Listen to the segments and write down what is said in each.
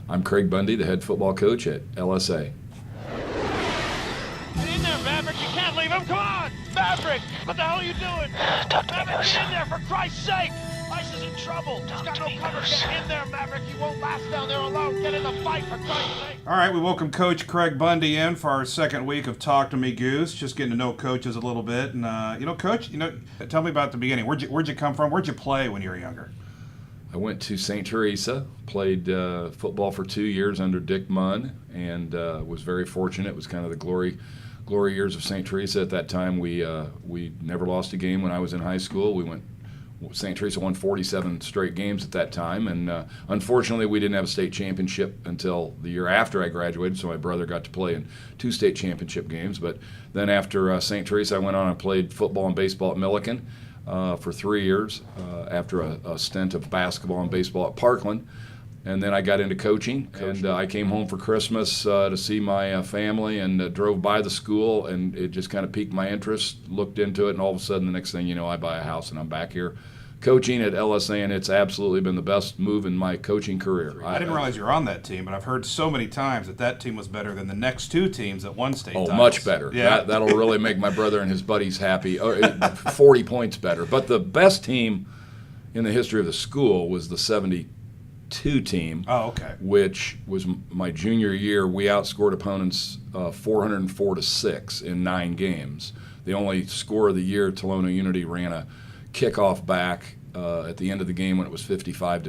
I'm Craig Bundy, the head football coach at LSA. Get in there, Maverick. You can't leave him. Come on. Maverick, what the hell are you doing? Talk to me, Maverick, Goose. get in there, for Christ's sake. Ice is in trouble. He's Talk got to no me, cover. Goose. Get in there, Maverick. You won't last down there alone. Get in the fight, for Christ's sake. All right, we welcome Coach Craig Bundy in for our second week of Talk to Me, Goose. Just getting to know coaches a little bit, and Coach, tell me about the beginning. Where'd you come from? Where'd you play when you were younger? I went to St. Teresa, played football for 2 years under Dick Munn, and was very fortunate. It was kind of the glory years of St. Teresa at that time. We never lost a game when I was in high school. St. Teresa won 47 straight games at that time, and unfortunately we didn't have a state championship until the year after I graduated, so my brother got to play in 2 state championship games. But then after St. Teresa, I went on and played football and baseball at Milliken for 3 years after a stint of basketball and baseball at Parkland. And then I got into coaching, and I came home for Christmas to see my family, and drove by the school, and it just kind of piqued my interest, looked into it, and all of a sudden the next thing you know, I buy a house and I'm back here coaching at LSA, and it's absolutely been the best move in my coaching career. I didn't realize you were on that team, but I've heard so many times that team was better than the next 2 teams that won state titles. Much better. Yeah. That'll really make my brother and his buddies happy. 40 points better. But the best team in the history of the school was the 72 team. Oh, okay. Which was my junior year. We outscored opponents 404-6 in 9 games. The only score of the year, Tolono Unity ran a kickoff back at the end of the game when it was 55-0.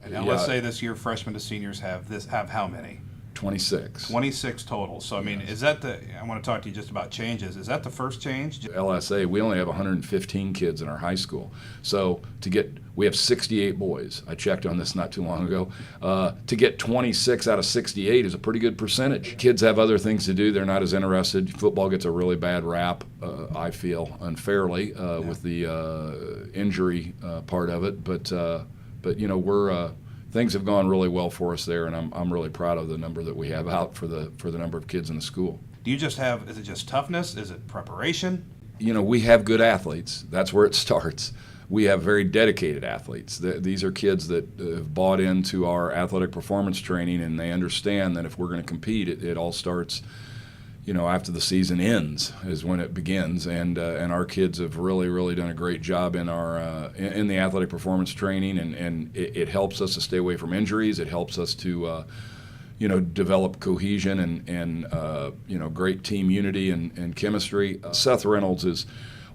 And LSA this year, freshmen to seniors have how many? 26. 26 total. So, I mean, is that I want to talk to you just about changes. Is that the first change? LSA, we only have 115 kids in our high school. So we have 68 boys. I checked on this not too long ago. To get 26 out of 68 is a pretty good percentage. Kids have other things to do. They're not as interested. Football gets a really bad rap, I feel, unfairly, with the injury part of it. But things have gone really well for us there, and I'm really proud of the number that we have out for the number of kids in the school. Do you just is it just toughness? Is it preparation? We have good athletes. That's where it starts. We have very dedicated athletes. These are kids that have bought into our athletic performance training, and they understand that if we're going to compete, it all starts after the season ends is when it begins, and our kids have really done a great job in our in the athletic performance training, and it helps us to stay away from injuries. It helps us to develop cohesion and great team unity and chemistry. Seth Reynolds is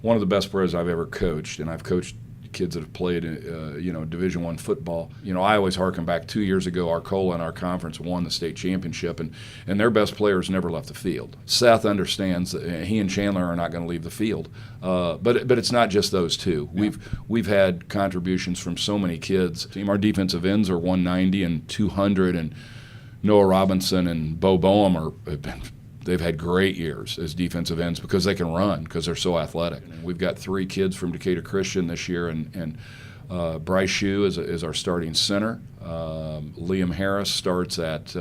one of the best players I've ever coached, and I've coached kids that have played Division I football. I always harken back 2 years ago. Arcola in our conference won the state championship, and their best players never left the field. Seth understands that he and Chandler are not going to leave the field, but it's not just those two. Yeah. We've had contributions from so many kids. Our defensive ends are 190 and 200, and Noah Robinson and Bo Boehm they've had great years as defensive ends because they can run, because they're so athletic. We've got 3 kids from Decatur Christian this year, and Bryce Shue is our starting center. Liam Harris starts at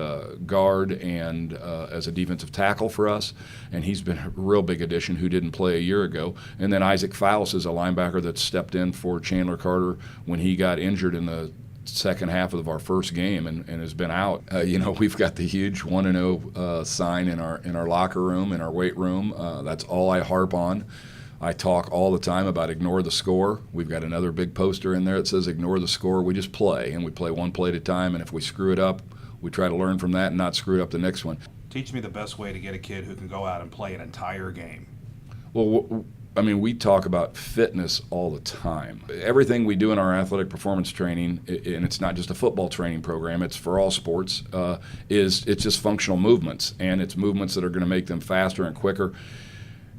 guard and as a defensive tackle for us, and he's been a real big addition who didn't play a year ago. And then Isaac Fowles is a linebacker that stepped in for Chandler Carter when he got injured in the second half of our first game and has been out. We've got the huge 1-0 sign in our locker room, in our weight room. That's all I harp on. I talk all the time about ignore the score. We've got another big poster in there that says ignore the score. We just play, and we play one play at a time, and if we screw it up, we try to learn from that and not screw it up the next one. Teach me the best way to get a kid who can go out and play an entire game. Well, we talk about fitness all the time. Everything we do in our athletic performance training, and it's not just a football training program, it's for all sports, it's just functional movements, and it's movements that are going to make them faster and quicker.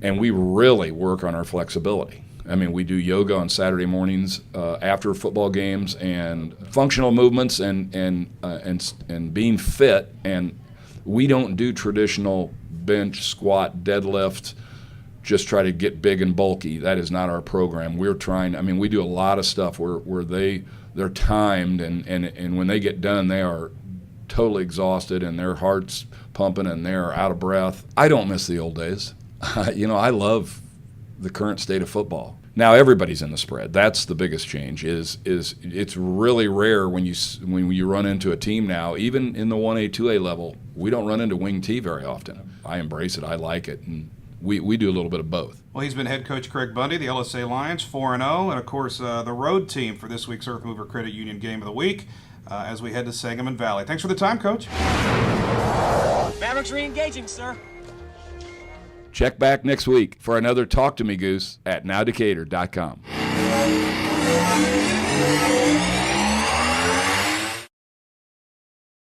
And we really work on our flexibility. We do yoga on Saturday mornings after football games, and functional movements and being fit. And we don't do traditional bench, squat, deadlift, just try to get big and bulky. That is not our program. We're trying, we do a lot of stuff where they're timed, and when they get done, they are totally exhausted, and their heart's pumping, and they're out of breath. I don't miss the old days. I love the current state of football. Now everybody's in the spread. That's the biggest change. Is it's really rare when you run into a team now, even in the 1A, 2A level, we don't run into wing T very often. I embrace it. I like it, and we do a little bit of both. Well, he's been head coach Craig Bundy, the LSA Lions, 4-0, and of course the road team for this week's Earth Mover Credit Union Game of the Week as we head to Sangamon Valley. Thanks for the time, Coach. Mavericks re-engaging, sir. Check back next week for another Talk to Me Goose at nowdecatur.com.